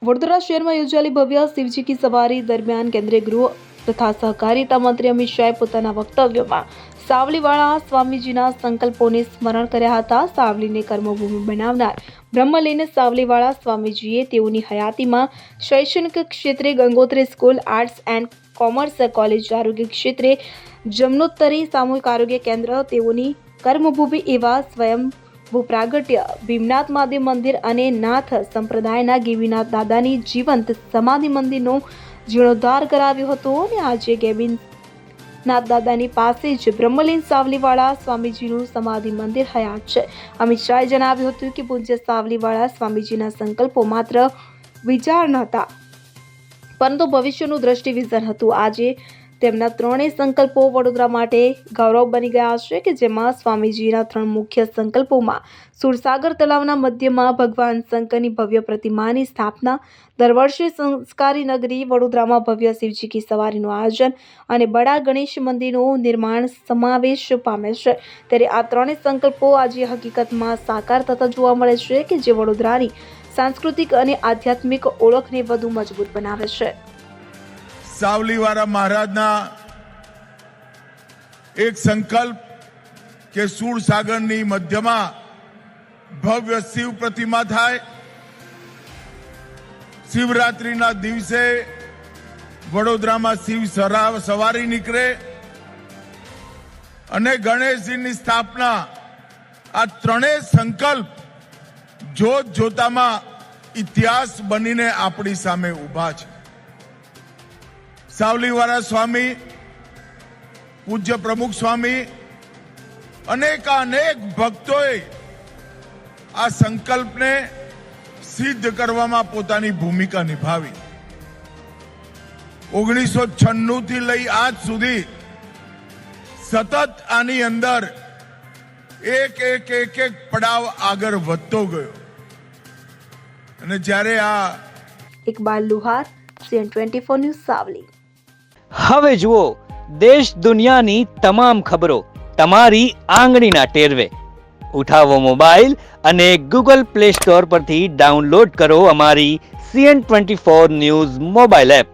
વડોદરા શહેરમાં યોજાયેલી ભવ્ય શિવજી કી સવારી દરમિયાન કેન્દ્રીય ગૃહ તથા સહકારિતા મંત્રી અમિત શાહે પોતાના વક્તવ્યમાં સાવલીવાળા સ્વામીજીના સંકલ્પોને સ્મરણ કર્યા હતા. સાવલીને કર્મભૂમિ બનાવનાર બ્રહ્મલીન સાવલીવાળા સ્વામીજીએ તેઓની હયાતીમાં શૈક્ષણિક ક્ષેત્રે Gangotri school, arts and commerce college, આરોગ્ય ક્ષેત્રે જમનોત્તરી સામૂહિક આરોગ્ય કેન્દ્ર, તેઓની કર્મભૂમિ એવા સ્વયં ભૂપ્રાગટ્ય ભીમનાથ મહાદેવ મંદિર અને નાથ સંપ્રદાયના ગેવીનાથ દાદાની જીવંત સમાધિ મંદિરનો જીર્ણોદ્ધાર કરાવ્યો હતો. અને આજે ગેવીનાથ દાદાની પાસે જ બ્રહ્મલીન સાવલીવાળા સ્વામીજીનું સમાધિ મંદિર હયાત છે. અમિત શાહે જણાવ્યું હતું કે પૂજ્ય સાવલીવાળા સ્વામીજીના સંકલ્પો માત્ર વિચાર નહોતા, પરંતુ ભવિષ્યનું દ્રષ્ટિ વિઝન હતું. આજે તેમના ત્રણેય સંકલ્પો વડોદરા માટે ગૌરવ બની ગયા છે, કે જેમાં સ્વામીજીના ત્રણ મુખ્ય સંકલ્પોમાં સુરસાગર તળાવના મધ્યમાં ભગવાન શંકરની ભવ્ય પ્રતિમાની સ્થાપના, દર વર્ષે સંસ્કારી નગરી વડોદરામાં ભવ્ય શિવજી કી સવારીનું આયોજન અને બડા ગણેશ મંદિરનું નિર્માણ સમાવેશ પામે છે. ત્યારે આ ત્રણેય સંકલ્પો આજે હકીકતમાં સાકાર થતા જોવા મળે છે, કે જે વડોદરાની સાંસ્કૃતિક અને આધ્યાત્મિક ઓળખને વધુ મજબૂત બનાવે છે. સાવલીવાળા મહારાજના એક સંકલ્પ કે સુરસાગરની મધ્યમાં ભવ્ય શિવ પ્રતિમા થાય, શિવરાત્રીના દિવસે વડોદરામાં શિવ સવારી નીકળે અને ગણેશજીની સ્થાપના. આ ત્રણેય સંકલ્પ જોત જોતામાં ઇતિહાસ બનીને આપણી સામે ઉભા છે. સાવલીવાળા સ્વામી, પૂજ્ય પ્રમુખ સ્વામી, અનેક ભક્તોએ આ સંકલ્પને સિદ્ધ કરવામાં પોતાની ભૂમિકા નિભાવી. 1996 થી લઈ આજ સુધી સતત આની અંદર એક પડાવ આગળ વધતો ગયો. અને જ્યારે આ ઇકબાલ લુહાર, CN24 ન્યૂઝ, સાવલી. હવે જુઓ દેશ દુનિયાની તમામ ખબરો તમારી આંગળીના ટેરવે. ઉઠાવો મોબાઈલ અને Google Play Store પરથી ડાઉનલોડ કરો અમારી CN24 ન્યૂઝ મોબાઈલ એપ.